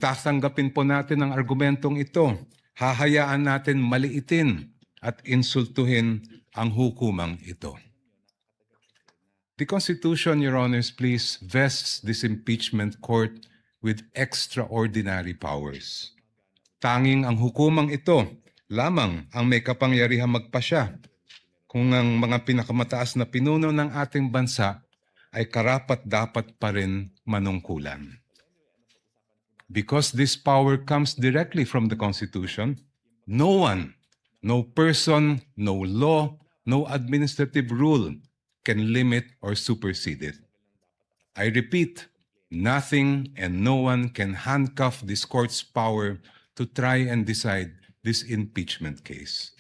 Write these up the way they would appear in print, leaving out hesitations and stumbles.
Tatanggapin po natin ang argumentong ito. Hahayaan natin maliitin at insultuhin ang hukumang ito. The Constitution, Your Honors, please, vests this impeachment court with extraordinary powers. Tanging ang hukumang ito lamang ang may kapangyarihang magpasya kung ang mga pinakamataas na pinuno ng ating bansa ay karapat-dapat pa rin manungkulan. Because this power comes directly from the Constitution, no one, no person, no law, no administrative rule can limit or supersede it. I repeat, nothing and no one can handcuff this court's power to try and decide this impeachment case.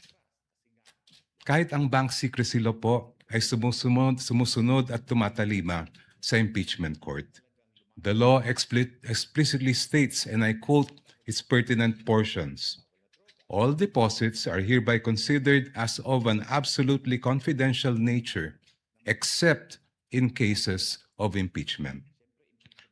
Kahit ang bank secrecy law po ay sumusunod at tumatalima sa impeachment court. The law explicitly states, and I quote its pertinent portions, all deposits are hereby considered as of an absolutely confidential nature except in cases of impeachment.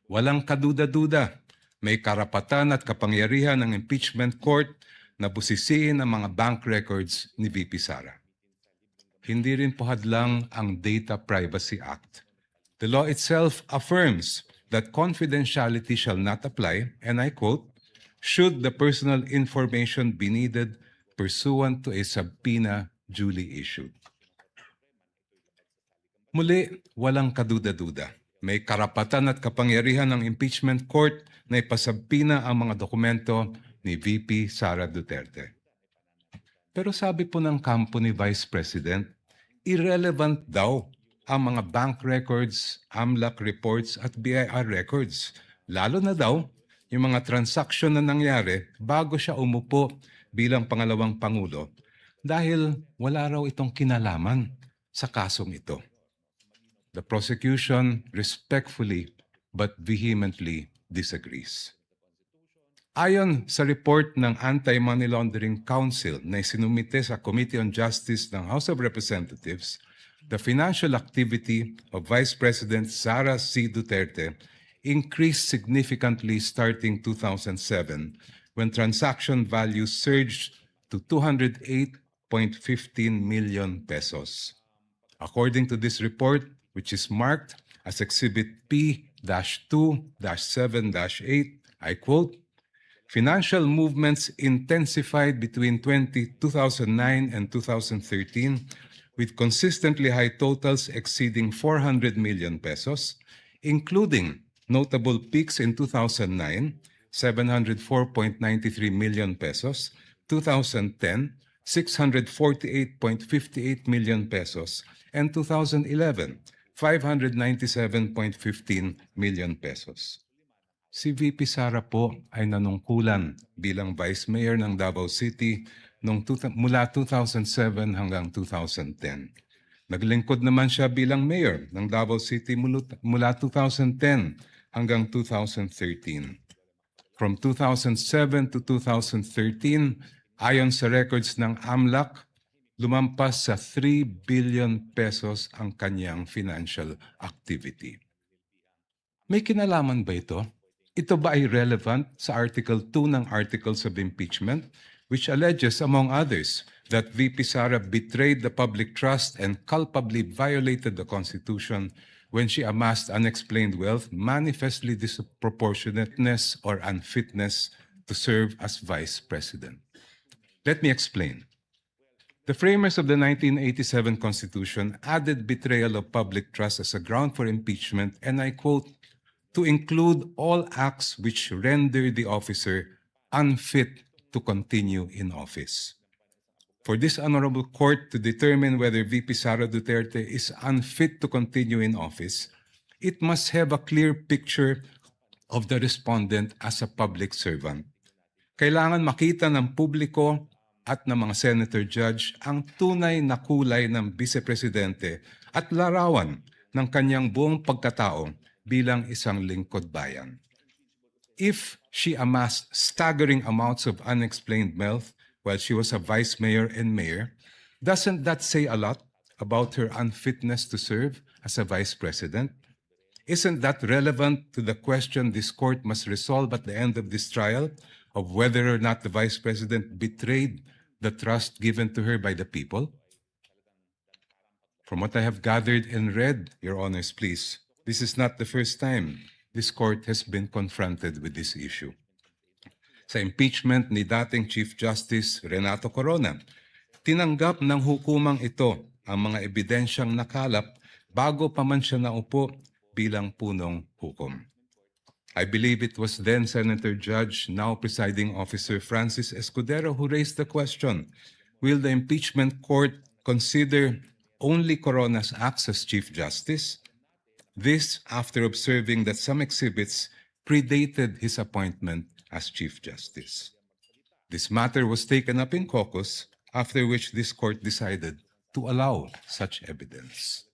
Walang kaduda-duda, may karapatan at kapangyarihan ng impeachment court na busisiin ang mga bank records ni VP Sara. Hindi rin po hadlang ang Data Privacy Act. The law itself affirms that confidentiality shall not apply, and I quote, should the personal information be needed pursuant to a subpoena duly issued. Muli, walang kaduda-duda. May karapatan at kapangyarihan ng impeachment court na ipasabpina ang mga dokumento ni VP Sara Duterte. Pero sabi po ng kampo ni Vice President, irrelevant daw ang mga bank records, AMLAC reports at BIR records. Lalo na daw yung mga transaksyon na nangyari bago siya umupo bilang pangalawang Pangulo dahil wala raw itong kinalaman sa kasong ito. The prosecution respectfully but vehemently disagrees. Ayon sa report ng Anti-Money Laundering Council na isinumite sa Committee on Justice ng House of Representatives, the financial activity of Vice President Sara C. Duterte increased significantly starting 2007 when transaction values surged to 208.15 million pesos. According to this report, which is marked as Exhibit P-2-7-8, I quote, financial movements intensified between 2009 and 2013 with consistently high totals exceeding 400 million pesos, including notable peaks in 2009, 704.93 million pesos, 2010, 648.58 million pesos, and 2011, 597.15 million pesos. Si VP Sara po ay nanungkulan bilang Vice Mayor ng Davao City mula 2007 hanggang 2010. Naglingkod naman siya bilang Mayor ng Davao City mula 2010 hanggang 2013. From 2007 to 2013, ayon sa records ng AMLAC, lumampas sa 3 billion pesos ang kanyang financial activity. May kinalaman ba ito? Ito ba ay relevant sa Article 2 ng Articles of Impeachment, which alleges, among others, that VP Sara betrayed the public trust and culpably violated the Constitution when she amassed unexplained wealth, manifestly disproportionateness or unfitness to serve as Vice President? Let me explain. The framers of the 1987 Constitution added betrayal of public trust as a ground for impeachment, and I quote, to include all acts which render the officer unfit to continue in office. For this honorable court to determine whether VP Sara Duterte is unfit to continue in office, it must have a clear picture of the respondent as a public servant. Kailangan makita ng publiko at ng mga senator judge ang tunay na kulay ng vice-presidente at larawan ng kanyang buong pagkatao bilang isang lingkod bayan. If she amassed staggering amounts of unexplained wealth while she was a vice mayor and mayor, doesn't that say a lot about her unfitness to serve as a vice president? Isn't that relevant to the question this court must resolve at the end of this trial of whether or not the Vice President betrayed the trust given to her by the people? From what I have gathered and read, Your Honors, please, this is not the first time this court has been confronted with this issue. Sa impeachment ni dating Chief Justice Renato Corona, tinanggap ng hukumang ito ang mga ebidensyang nakalap bago pa man siya naupo bilang punong hukom. I believe it was then Senator Judge, now presiding officer Francis Escudero, who raised the question, will the impeachment court consider only Corona's acts as Chief Justice? This after observing that some exhibits predated his appointment as Chief Justice. This matter was taken up in caucus, after which this court decided to allow such evidence.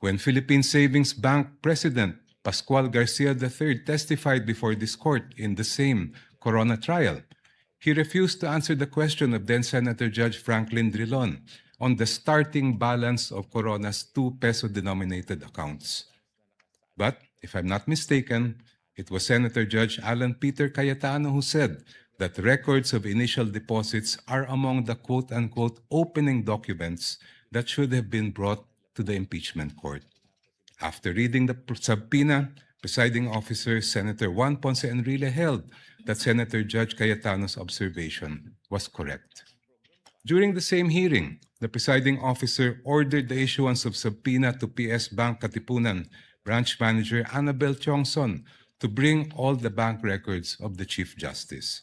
When Philippine Savings Bank President Pascual Garcia III testified before this court in the same Corona trial, he refused to answer the question of then Senator Judge Franklin Drilon on the starting balance of Corona's 2 peso-denominated accounts. But, if I'm not mistaken, it was Senator Judge Alan Peter Cayetano who said that records of initial deposits are among the quote-unquote opening documents that should have been brought to the impeachment court. After reading the subpoena, presiding officer Senator Juan Ponce Enrile held that Senator Judge Cayetano's observation was correct. During the same hearing, the presiding officer ordered the issuance of subpoena to PS Bank Katipunan branch manager Annabel Tiongson to bring all the bank records of the Chief Justice.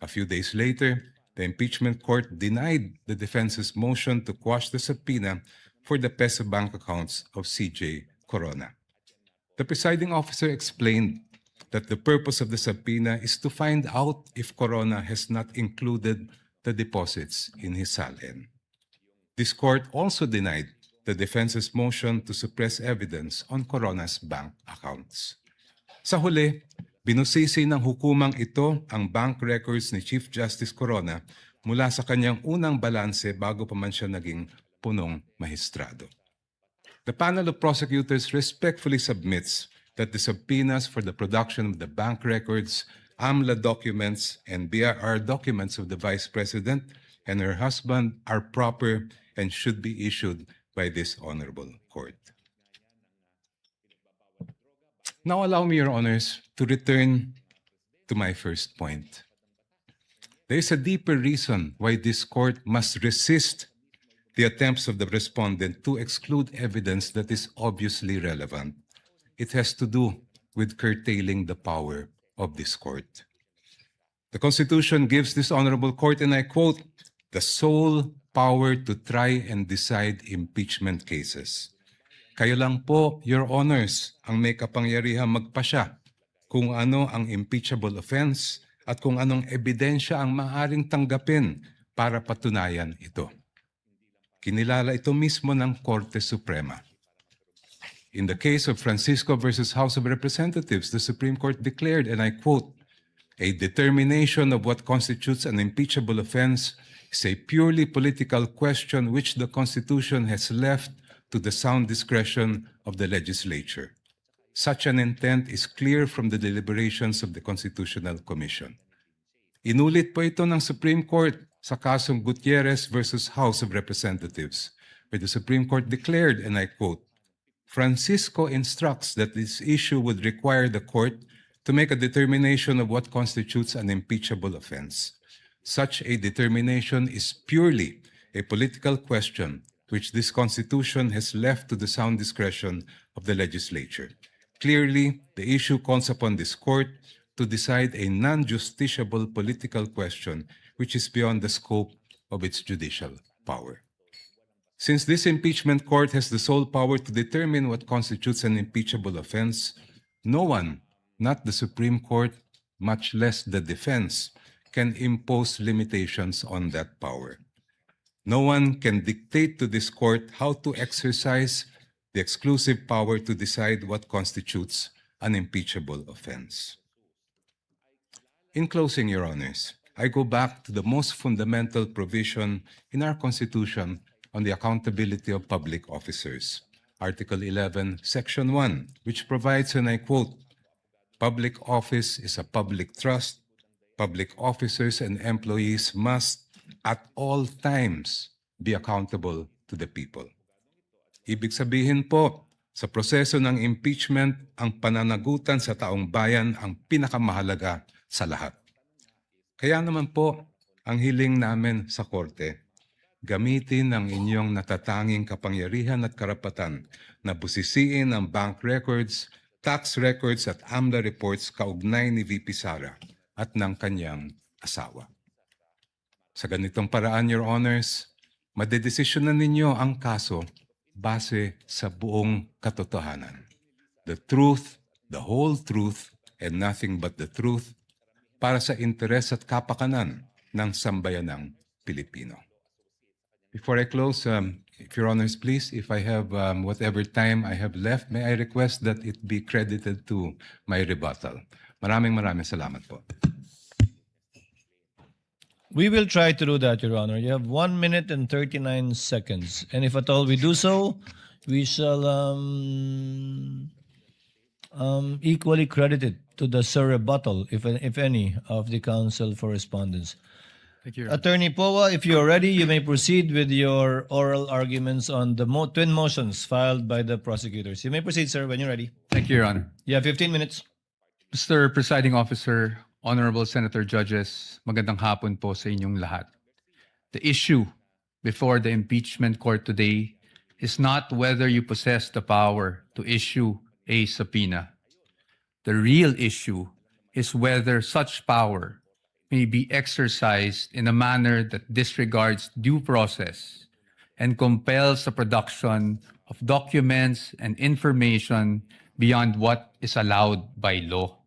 A few days later, the impeachment court denied the defense's motion to quash the subpoena for the peso bank accounts of CJ Corona. The presiding officer explained that the purpose of the subpoena is to find out if Corona has not included the deposits in his SALN. This court also denied the defense's motion to suppress evidence on Corona's bank accounts. Sa huli, binusisi ng hukumang ito ang bank records ni Chief Justice Corona mula sa kanyang unang balanse bago pa man siya naging punong mahistrado. The panel of prosecutors respectfully submits that the subpoenas for the production of the bank records, AMLA documents, and BIR documents of the Vice President and her husband are proper and should be issued by this honorable court. Now allow me, Your Honors, to return to my first point. There is a deeper reason why this court must resist the attempts of the respondent to exclude evidence that is obviously relevant. It has to do with curtailing the power of this court. The Constitution gives this honorable court, and I quote, the sole power to try and decide impeachment cases. Kayo lang po, Your Honors, ang may kapangyarihang magpasya kung ano ang impeachable offense at kung anong ebidensya ang maaaring tanggapin para patunayan ito. Kinilala ito mismo ng Korte Suprema. In the case of Francisco versus House of Representatives, the Supreme Court declared, and I quote, a determination of what constitutes an impeachable offense is a purely political question which the Constitution has left to the sound discretion of the legislature. Such an intent is clear from the deliberations of the Constitutional Commission. Inulit po ito ng Supreme Court sa kasong Gutierrez versus House of Representatives, where the Supreme Court declared, and I quote, Francisco instructs that this issue would require the court to make a determination of what constitutes an impeachable offense. Such a determination is purely a political question which this Constitution has left to the sound discretion of the legislature. Clearly, the issue calls upon this court to decide a non-justiciable political question which is beyond the scope of its judicial power. Since this impeachment court has the sole power to determine what constitutes an impeachable offense, no one, not the Supreme Court, much less the defense, can impose limitations on that power. No one can dictate to this court how to exercise the exclusive power to decide what constitutes an impeachable offense. In closing, Your Honors, I go back to the most fundamental provision in our Constitution on the accountability of public officers, Article 11, Section 1, which provides, and I quote, "Public office is a public trust. Public officers and employees must at all times be accountable to the people." Ibig sabihin po, sa proseso ng impeachment, ang pananagutan sa taong bayan ang pinakamahalaga sa lahat. Kaya naman po, ang hiling namin sa korte, gamitin ang inyong natatanging kapangyarihan at karapatan na busisiin ang bank records, tax records at AMLA reports kaugnay ni VP Sara at ng kanyang asawa. Sa ganitong paraan, Your Honors, madedesisyonan ninyo ang kaso base sa buong katotohanan. The truth, the whole truth, and nothing but the truth para sa interes at kapakanan ng sambayanang Pilipino. Before I close, if Your Honors, please, if I have whatever time I have left, may I request that it be credited to my rebuttal. Maraming salamat po. We will try to do that, Your Honor. You have 1 minute and 39 seconds. And if at all we do so, we shall equally credit it to the rebuttal, if any, of the Counsel for Respondents. Thank you, Your Honor. Attorney Powa, if you're ready, you may proceed with your oral arguments on the twin motions filed by the prosecutors. You may proceed, sir, when you're ready. Thank you, Your Honor. You have 15 minutes. Mr. Presiding Officer, Honorable Senator Judges, magandang hapon po sa inyong lahat. The issue before the impeachment court today is not whether you possess the power to issue a subpoena. The real issue is whether such power may be exercised in a manner that disregards due process and compels the production of documents and information beyond what is allowed by law.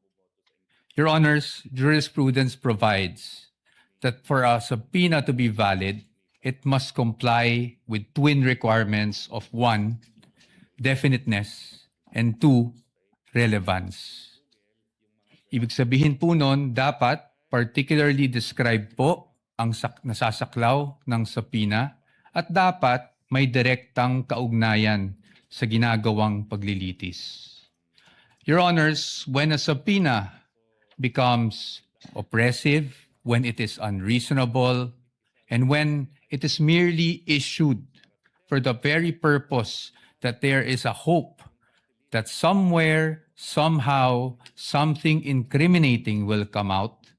Your Honors, jurisprudence provides that for a subpoena to be valid, it must comply with twin requirements of 1, definiteness, and 2, relevance. Ibig sabihin po nun, dapat particularly describe po ang nasasaklaw ng subpoena at dapat may direktang kaugnayan sa ginagawang paglilitis. Your Honors, when a subpoena becomes oppressive, when it is unreasonable, and when it is merely issued for the very purpose that there is a hope that somewhere, somehow, something incriminating will come out,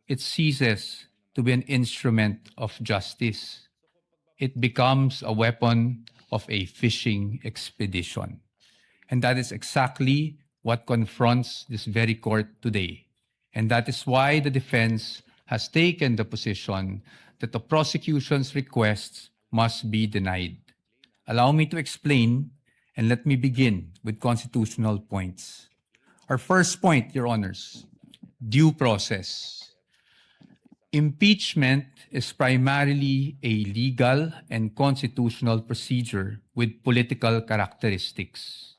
it ceases to be an instrument of justice. It becomes a weapon of a fishing expedition. And that is exactly what confronts this very court today. And that is why the defense has taken the position that the prosecution's requests must be denied. Allow me to explain, and let me begin with constitutional points. Our first point, Your Honors, due process. Impeachment is primarily a legal and constitutional procedure with political characteristics.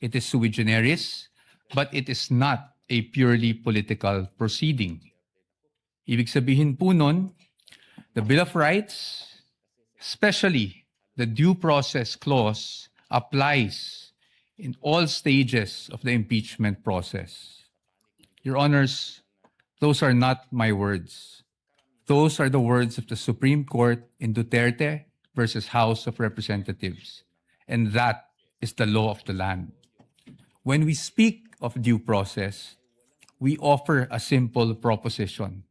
It is sui generis, but it is not a purely political proceeding. Ibig sabihin po nun, the Bill of Rights, especially the due process clause, applies in all stages of the impeachment process. Your Honors, those are not my words. Those are the words of the Supreme Court in Duterte versus House of Representatives. And that is the law of the land. When we speak of due process, we offer a simple proposition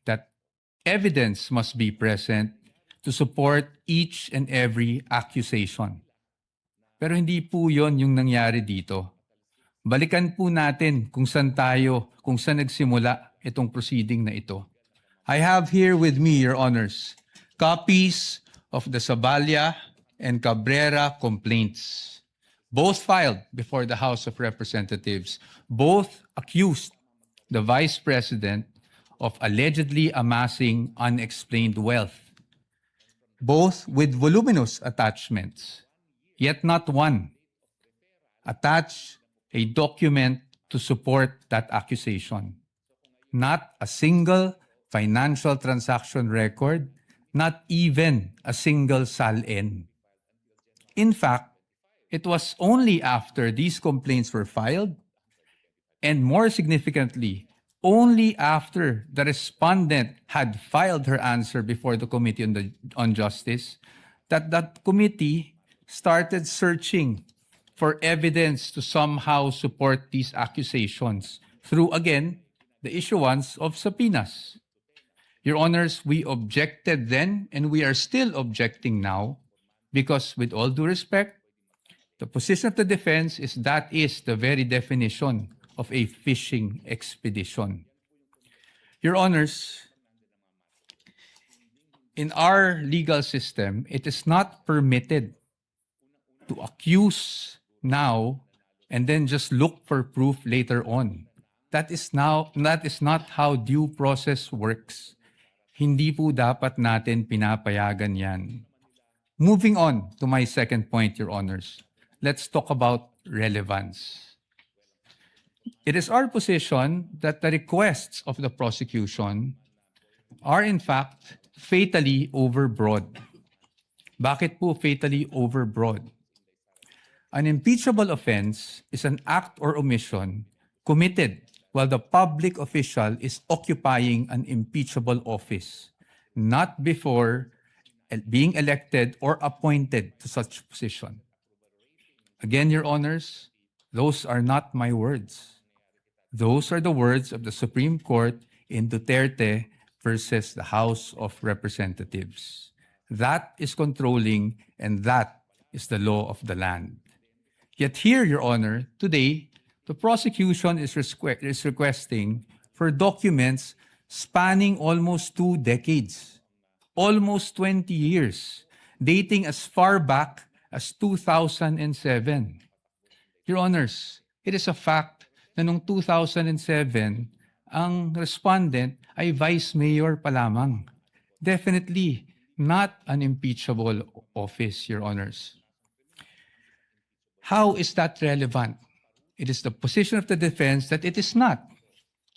that evidence must be present to support each and every accusation. Pero hindi po yon yung nangyari dito. Balikan po natin kung saan nagsimula itong proceeding na ito. I have here with me, Your Honors, copies of the Zabalia and Cabrera complaints. Both filed before the House of Representatives. Both accused the Vice President of allegedly amassing unexplained wealth. Both with voluminous attachments, yet not one attached a document to support that accusation. Not a single financial transaction record, not even a single SALN. In fact, It was only after these complaints were filed, and more significantly, only after the respondent had filed her answer before the Committee on Justice, that committee started searching for evidence to somehow support these accusations through, again, the issuance of subpoenas. Your Honors, we objected then and we are still objecting now because, with all due respect, the position of the defense is that is the very definition of a fishing expedition. Your Honors, in our legal system, it is not permitted to accuse now and then just look for proof later on. That is not how due process works. Hindi po dapat natin pinapayagan yan. Moving on to my second point, Your Honors. Let's talk about relevance. It is our position that the requests of the prosecution are in fact fatally overbroad. Bakit po fatally overbroad? An impeachable offense is an act or omission committed while the public official is occupying an impeachable office, not before being elected or appointed to such position. Again, Your Honors, those are not my words. Those are the words of the Supreme Court in Duterte versus the House of Representatives. That is controlling and that is the law of the land. Yet here, Your Honor, today, the prosecution is requesting for documents spanning almost 2 decades, almost 20 years, dating as far back as 2007. Your Honors, it is a fact na noong 2007, ang respondent ay vice mayor pa lamang. Definitely not an impeachable office, Your Honors. How is that relevant? It is the position of the defense that it is not.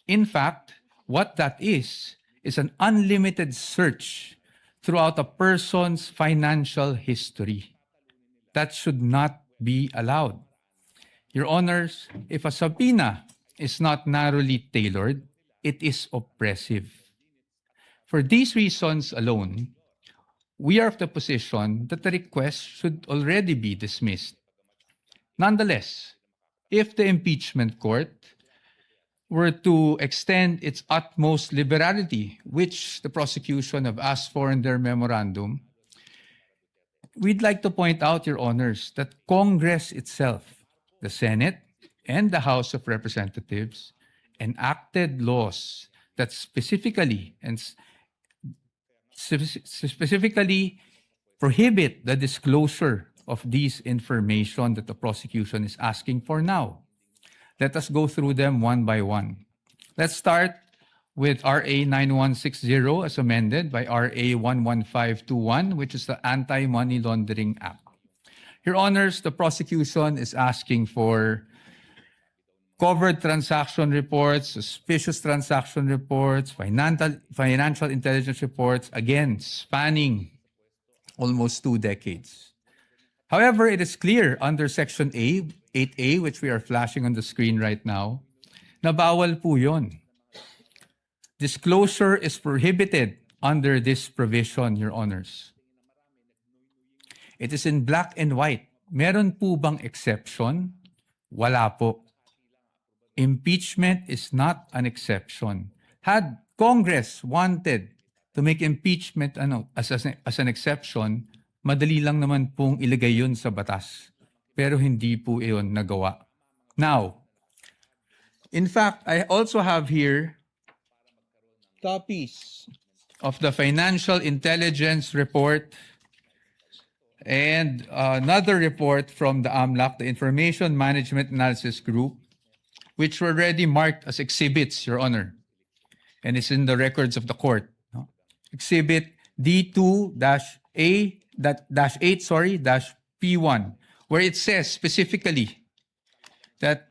In fact, what that is an unlimited search throughout a person's financial history. That should not be allowed. Your Honors, if a subpoena is not narrowly tailored, it is oppressive. For these reasons alone, we are of the position that the request should already be dismissed. Nonetheless, if the impeachment court were to extend its utmost liberality, which the prosecution have asked for in their memorandum, we'd like to point out, Your Honors, that Congress itself, the Senate and the House of Representatives, enacted laws that specifically prohibit the disclosure of these information that the prosecution is asking for now. Let us go through them one by one. Let's start with RA 9160 as amended by RA 11521, which is the Anti-Money Laundering Act. Your Honors, the prosecution is asking for covered transaction reports, suspicious transaction reports, financial intelligence reports, again, spanning almost 2 decades. However, it is clear under Section 8A, which we are flashing on the screen right now, na bawal po yun. Disclosure is prohibited under this provision, Your Honors. It is in black and white. Meron po bang exception? Wala po. Impeachment is not an exception. Had Congress wanted to make impeachment as an exception, madali lang naman pong ilagay yun sa batas. Pero hindi po iyon nagawa. Now, in fact, I also have here copies of the Financial Intelligence Report and another report from the AMLAC, the Information Management Analysis Group, which were already marked as exhibits, Your Honor. And it's in the records of the court. No? Exhibit D2-8-P1, where it says specifically that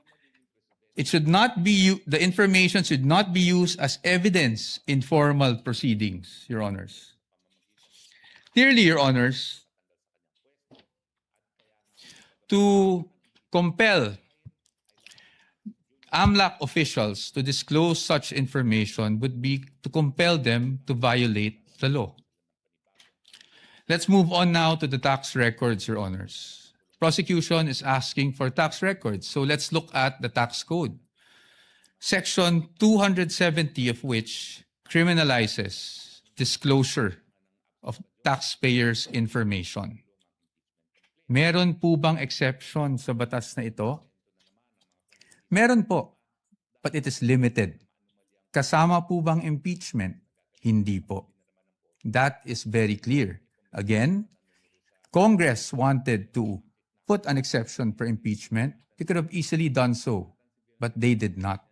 it should not be the information should not be used as evidence in formal proceedings, Your Honors. Clearly, Your Honors, to compel AMLAC officials to disclose such information would be to compel them to violate the law. Let's move on now to the tax records, Your Honors. Prosecution is asking for tax records, so let's look at the tax code. Section 270 of which criminalizes disclosure of taxpayers' information. Meron po bang exception sa batas na ito? Meron po, but it is limited. Kasama po bang impeachment? Hindi po. That is very clear. Again, Congress wanted to put an exception for impeachment. They could have easily done so, but they did not.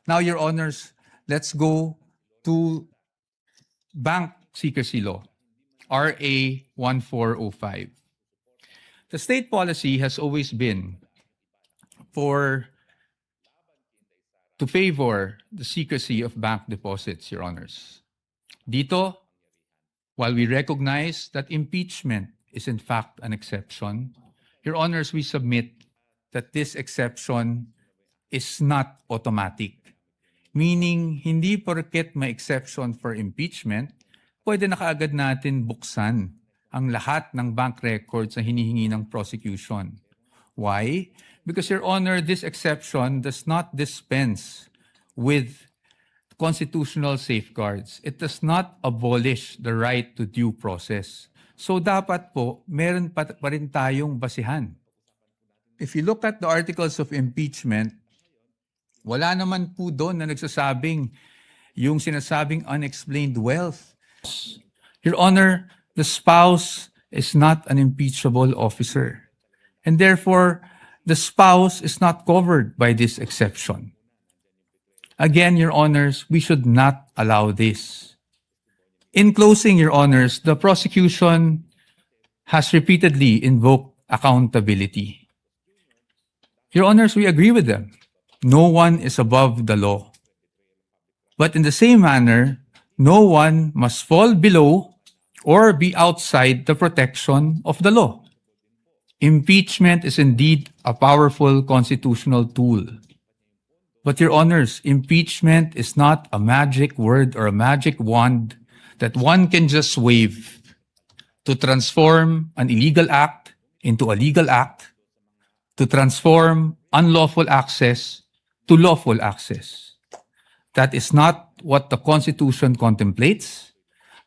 Now, Your Honors, let's go to Bank Secrecy Law, RA 1405. The state policy has always been to favor the secrecy of bank deposits, Your Honors. Dito, while we recognize that impeachment is in fact an exception, Your Honors, we submit that this exception is not automatic. Meaning, hindi porket may exception for impeachment, pwede na kaagad natin buksan ang lahat ng bank records na hinihingi ng prosecution. Why? Because, Your Honor, this exception does not dispense with constitutional safeguards. It does not abolish the right to due process. So dapat po, meron pa rin tayong basihan. If you look at the articles of impeachment, wala naman po doon na nagsasabing yung sinasabing unexplained wealth. Your Honor, the spouse is not an impeachable officer. And therefore, the spouse is not covered by this exception. Again, Your Honors, we should not allow this. In closing, Your Honors, the prosecution has repeatedly invoked accountability. Your Honors, we agree with them. No one is above the law. But in the same manner, no one must fall below or be outside the protection of the law. Impeachment is indeed a powerful constitutional tool. But Your Honors, impeachment is not a magic word or a magic wand that one can just wave to transform an illegal act into a legal act, to transform unlawful access to lawful access. That is not what the Constitution contemplates.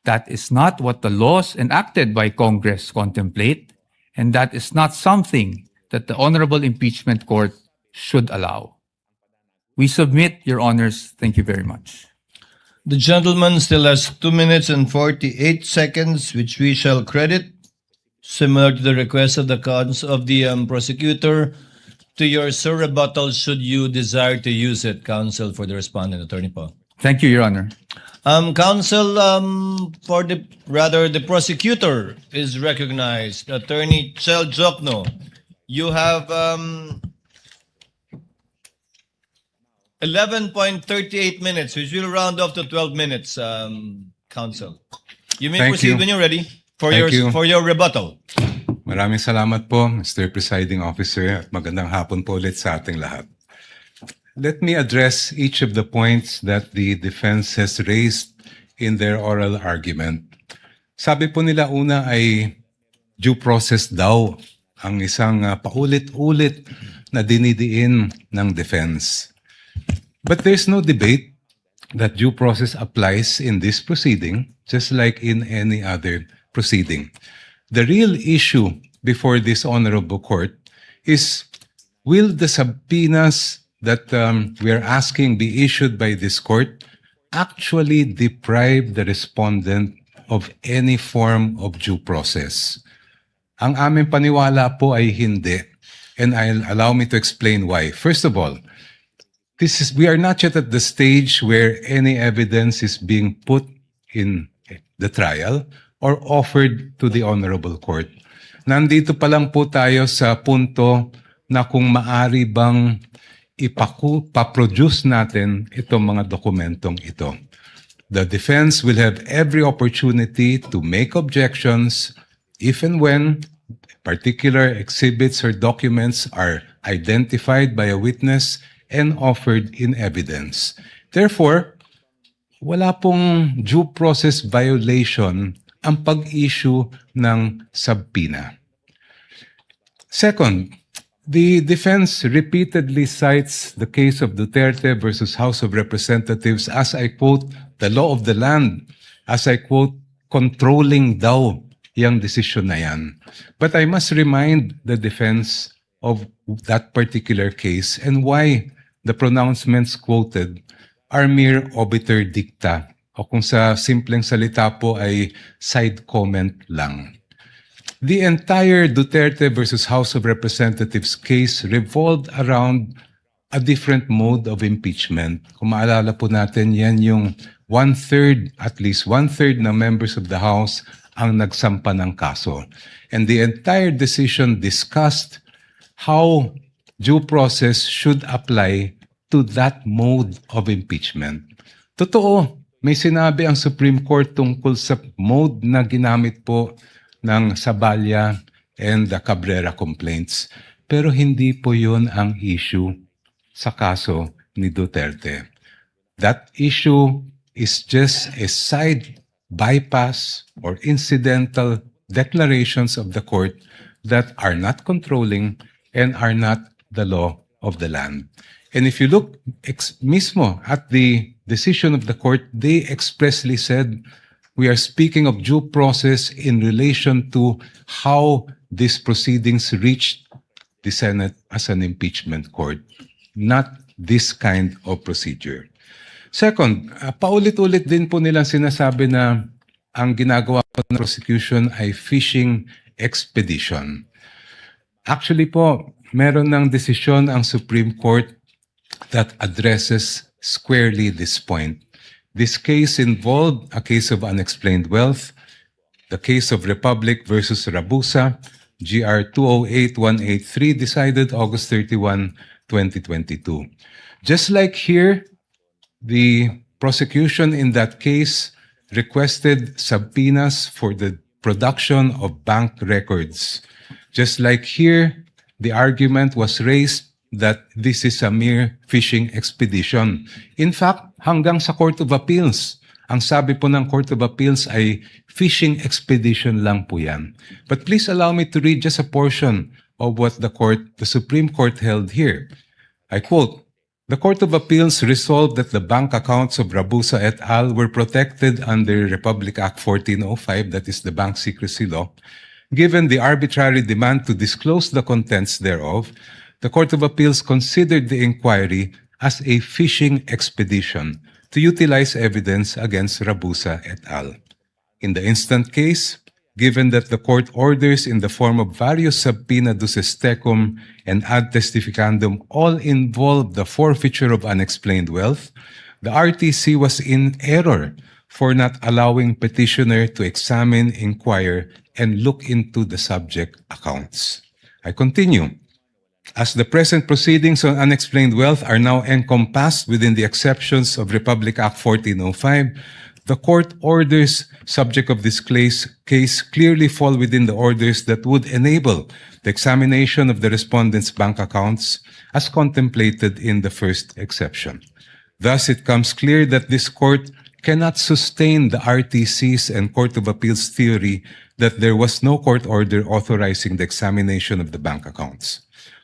That is not what the laws enacted by Congress contemplate. And that is not something that the Honorable Impeachment Court should allow. We submit, Your Honors. Thank you very much. The gentleman still has 2 minutes and 48 seconds, which we shall credit, similar to the request of the prosecutor, to your rebuttal should you desire to use it, counsel, for the respondent, Attorney Paul. Thank you, Your Honor. Counsel, the prosecutor is recognized. Attorney Chel Jokno, you have 11.38 minutes, which will round off to 12 minutes, counsel. You may Thank proceed you. when you're ready for Thank you. for your rebuttal. Maraming salamat po, Mr. Presiding Officer, at magandang hapon po ulit sa ating lahat. Let me address each of the points that the defense has raised in their oral argument. Sabi po nila una ay due process daw ang isang paulit-ulit na dinidiin ng defense. But there's no debate that due process applies in this proceeding, just like in any other proceeding. The real issue before this honorable court is, will the subpoenas that we are asking be issued by this court actually deprive the respondent of any form of due process? Ang aming paniwala po ay hindi. And allow me to explain why. First of all, we are not yet at the stage where any evidence is being put in the trial or offered to the honorable court. Nandito pa lang po tayo sa punto na kung maari bang ipaproduce natin itong mga dokumentong ito. The defense will have every opportunity to make objections if and when Particular exhibits or documents are identified by a witness and offered in evidence. Therefore, wala pong due process violation ang pag-issue ng subpoena. Second, the defense repeatedly cites the case of Duterte versus House of Representatives as, I quote, the law of the land, as I quote, controlling daw yung desisyon na yan. But I must remind the defense of that particular case and why the pronouncements quoted are mere obiter dicta o kung sa simpleng salita po ay side comment lang. The entire Duterte versus House of Representatives case revolved around a different mode of impeachment. Kung maalala po natin, yan yung at least one-third ng members of the House ang nagsampa ng kaso. And the entire decision discussed how due process should apply to that mode of impeachment. Totoo, may sinabi ang Supreme Court tungkol sa mode na ginamit po ng Saballa and the Cabrera complaints. Pero hindi po yun ang issue sa kaso ni Duterte. That issue is just a side bypass or incidental declarations of the court that are not controlling and are not the law of the land. And if you look mismo at the decision of the court, they expressly said, we are speaking of due process in relation to how these proceedings reached the Senate as an impeachment court, not this kind of procedure. Second, paulit-ulit din po nilang sinasabi na ang ginagawa po ng prosecution ay fishing expedition. Actually po, meron ng desisyon ang Supreme Court that addresses squarely this point. This case involved a case of unexplained wealth, the case of Republic versus Rabusa, GR 208183, decided August 31, 2022. Just like here, the prosecution in that case requested subpoenas for the production of bank records. Just like here, the argument was raised that this is a mere fishing expedition. In fact, hanggang sa Court of Appeals, ang sabi po ng Court of Appeals ay fishing expedition lang po yan. But please allow me to read just a portion of what the Supreme Court held here. I quote, "The Court of Appeals resolved that the bank accounts of Rabusa et al. Were protected under Republic Act 1405, that is the Bank Secrecy Law. Given the arbitrary demand to disclose the contents thereof, the Court of Appeals considered the inquiry as a fishing expedition to utilize evidence against Rabusa et al. In the instant case, given that the court orders in the form of various subpoena duces tecum and ad testificandum all involve the forfeiture of unexplained wealth, the RTC was in error for not allowing petitioner to examine, inquire, and look into the subject accounts." I continue. "As the present proceedings on unexplained wealth are now encompassed within the exceptions of Republic Act 1405, the court orders subject of this case clearly fall within the orders that would enable the examination of the respondent's bank accounts as contemplated in the first exception. Thus, it comes clear that this court cannot sustain the RTC's and Court of Appeals theory that there was no court order authorizing the examination of the bank accounts.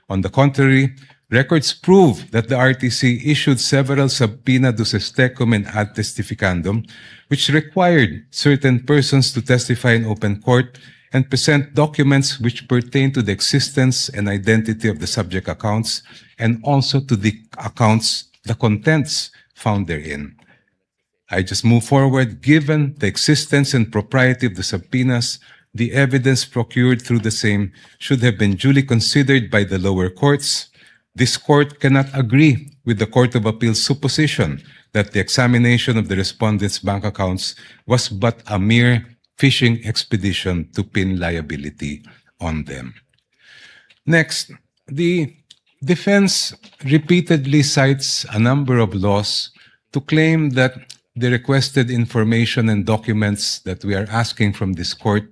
On the contrary, records prove that the RTC issued several subpoena duces tecum and ad testificandum, which required certain persons to testify in open court and present documents which pertain to the existence and identity of the subject accounts and also to the accounts, the contents found therein. I just move forward. Given the existence and propriety of the subpoenas, the evidence procured through the same should have been duly considered by the lower courts. This court cannot agree with the Court of Appeals' supposition that the examination of the respondents' bank accounts was but a mere fishing expedition to pin liability on them. Next, the defense repeatedly cites a number of laws to claim that the requested information and documents that we are asking from this court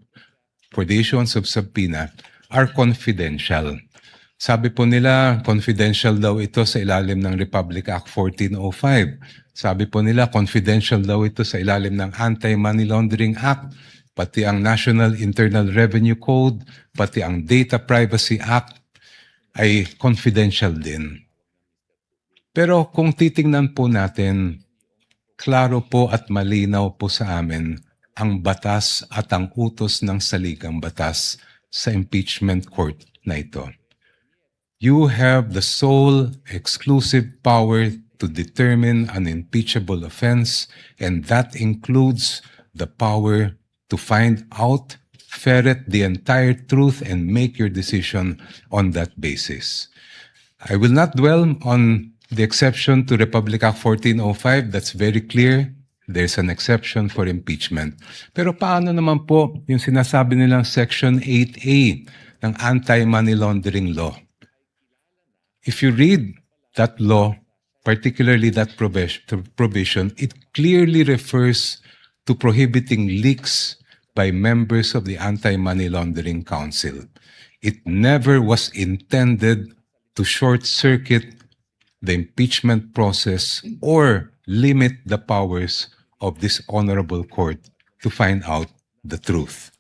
for the issuance of subpoena are confidential. Sabi po nila, confidential daw ito sa ilalim ng Republic Act 1405. Sabi po nila, confidential daw ito sa ilalim ng Anti-Money Laundering Act, pati ang National Internal Revenue Code, pati ang Data Privacy Act ay confidential din. Pero kung titingnan po natin, klaro po at malinaw po sa amin ang batas at ang utos ng saligang batas sa impeachment court na ito. You have the sole exclusive power to determine an impeachable offense, and that includes the power to find out, ferret the entire truth, and make your decision on that basis. I will not dwell on the exception to Republic Act 1405. That's very clear. There's an exception for impeachment. Pero paano naman po yung sinasabi nilang Section 8A ng Anti-Money Laundering Law? If you read that law, particularly that provision, it clearly refers to prohibiting leaks by members of the Anti-Money Laundering Council. It never was intended to short-circuit the impeachment process or limit the powers of this honorable court to find out the truth.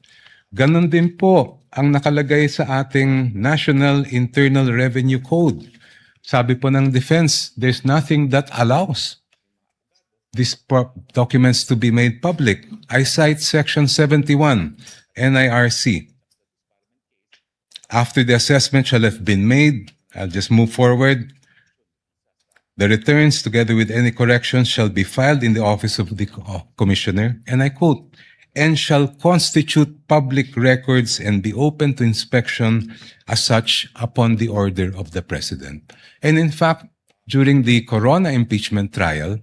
Ganon din po ang nakalagay sa ating National Internal Revenue Code. Sabi po ng defense, there's nothing that allows these documents to be made public. I cite Section 71, NIRC. After the assessment shall have been made, I'll just move forward. The returns, together with any corrections, shall be filed in the office of the commissioner, and I quote, and shall constitute public records and be open to inspection as such upon the order of the President. And in fact, during the Corona impeachment trial,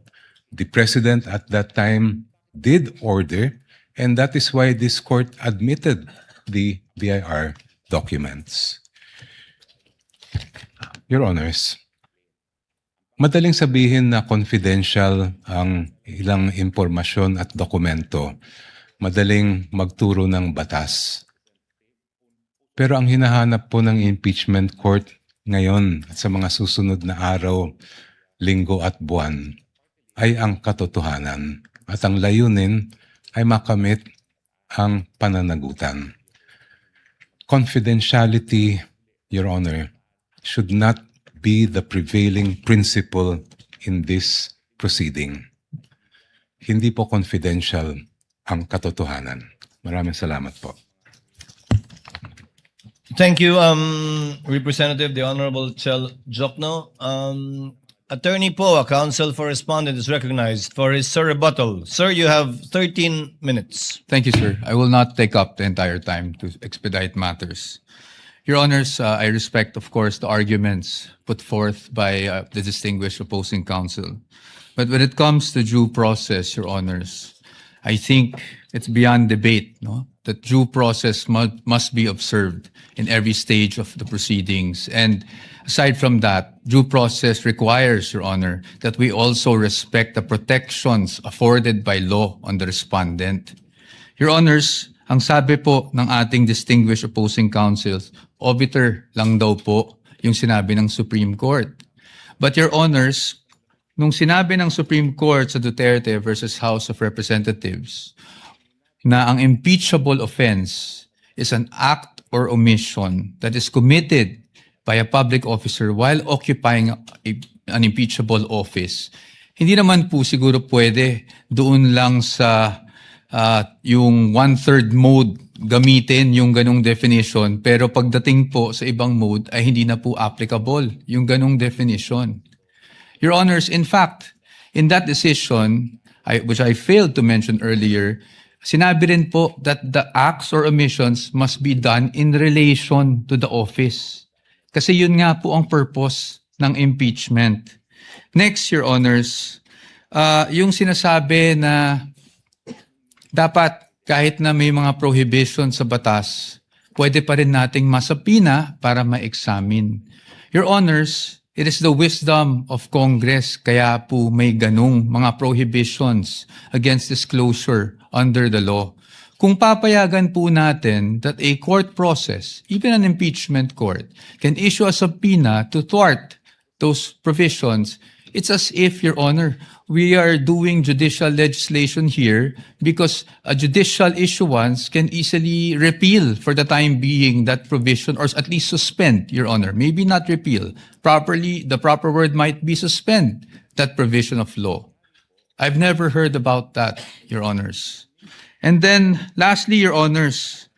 the President at that time did order, and that is why this court admitted the BIR documents. Your Honors, madaling sabihin na confidential ang ilang impormasyon at dokumento. Madaling magturo ng batas. Pero ang hinahanap po ng impeachment court ngayon at sa mga susunod na araw, linggo at buwan ay ang katotohanan at ang layunin ay makamit ang pananagutan. Confidentiality, Your Honor, should not be the prevailing principle in this proceeding. Hindi po confidential ang katotohanan. Maraming salamat po. Thank you, Representative, the Honorable Chel Jokno. Attorney Poa, counsel for respondent, is recognized for his rebuttal. Sir, you have 13 minutes. Thank you, sir. I will not take up the entire time to expedite matters. Your Honors, I respect, of course, the arguments put forth by the distinguished opposing counsel. But when it comes to due process, Your Honors, I think it's beyond debate, no, that due process must be observed in every stage of the proceedings. And aside from that, due process requires, Your Honor, that we also respect the protections afforded by law on the respondent. Your Honors, ang sabi po ng ating distinguished opposing counsels, obiter lang daw po yung sinabi ng Supreme Court. But Your Honors, nung sinabi ng Supreme Court sa Duterte versus House of Representatives na ang impeachable offense is an act or omission that is committed by a public officer while occupying an impeachable office, hindi naman po siguro pwede doon lang sa yung one-third mode gamitin yung ganong definition, pero pagdating po sa ibang mode ay hindi na po applicable yung ganong definition. Your Honors, in fact, in that decision, which I failed to mention earlier, sinabi rin po that the acts or omissions must be done in relation to the office. Kasi yun nga po ang purpose ng impeachment. Next, Your Honors, yung sinasabi na dapat kahit na may mga prohibition sa batas, pwede pa rin nating masapina para ma-examine. Your Honors, it is the wisdom of Congress kaya po may ganung mga prohibitions against disclosure under the law. kung papayagan po natin that a court process, even an impeachment court, can issue a subpoena to thwart those provisions, it's as if, Your Honor, we are doing judicial legislation here because a judicial issuance can easily repeal for the time being that provision, or at least suspend, Your Honor. Maybe not repeal. The proper word might be suspend that provision of law. I've never heard about that, Your Honors. And then, lastly, Your Honors,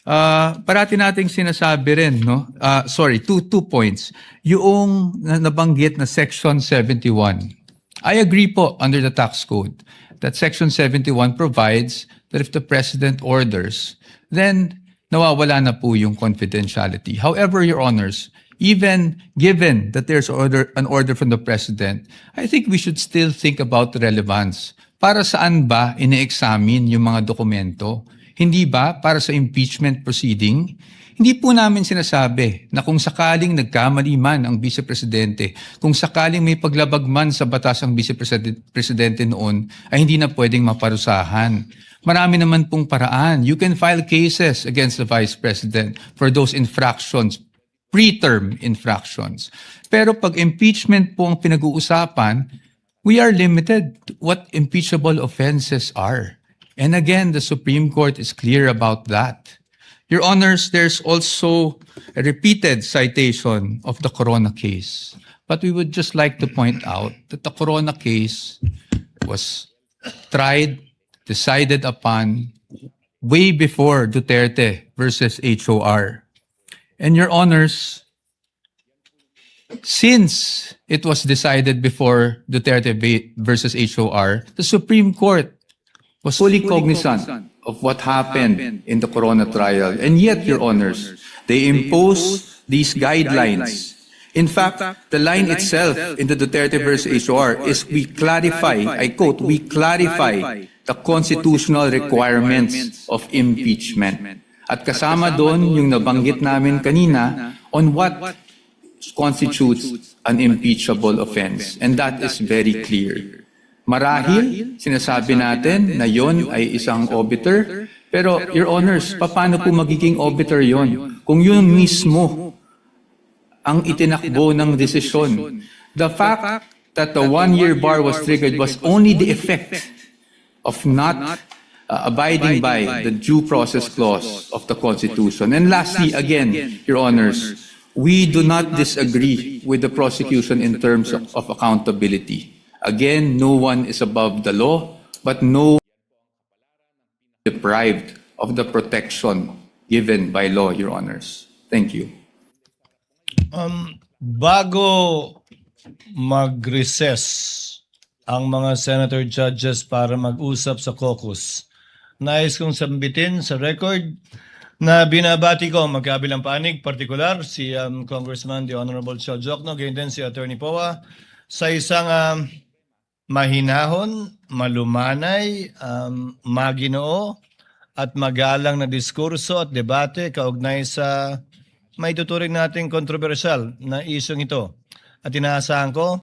parati nating sinasabi rin, no? Two points. Yung nabanggit na Section 71. I agree po under the tax code that Section 71 provides that if the President orders, then nawawala na po yung confidentiality. However, Your Honors, even given that there's an order from the President, I think we should still think about the relevance. Para saan ba ine-examine yung mga dokumento? Hindi ba para sa impeachment proceeding? Hindi po namin sinasabi na kung sakaling nagkamali man ang Vice Presidente, kung sakaling may paglabag man sa batas ang Vice Presidente noon, ay hindi na pwedeng maparusahan. Marami naman pong paraan. You can file cases against the Vice President for those infractions, preterm infractions. Pero pag impeachment po ang pinag-uusapan, we are limited to what impeachable offenses are. And again, the Supreme Court is clear about that. Your Honors, there's also a repeated citation of the Corona case. But we would just like to point out that the Corona case was tried, decided upon way before Duterte versus HOR. And Your Honors, since it was decided before Duterte versus HOR, the Supreme Court was fully cognizant of what happened in the Corona trial. And yet, Your Honors, they imposed these guidelines. In fact, the line itself in the Duterte versus HOR is we clarify, I quote, we clarify the constitutional requirements of impeachment. At kasama doon yung nabanggit namin kanina on what constitutes an impeachable offense. And that is very clear. Marahil, sinasabi natin na yon ay isang obiter, pero Your Honors, paano po magiging obiter yon? Kung yun mismo ang itinakbo ng desisyon. The fact that the one-year bar was triggered was only the effect of not abiding by the due process clause of the Constitution. And lastly, again, Your Honors, we do not disagree with the prosecution in terms of accountability. Again, no one is above the law, but no one is deprived of the protection given by law, Your Honors. Thank you. Bago mag-recess ang mga senator judges para mag-usap sa caucus, nais kong sambitin sa record na binabati ko ang magkabilang panig, partikular si Congressman the Honorable Chel Jokno, ganyan din si Attorney Poa, sa isang mahinahon, malumanay, maginoo at magalang na diskurso at debate kaugnay sa may tuturing nating kontrobersyal na isyong ito. At inaasahan ko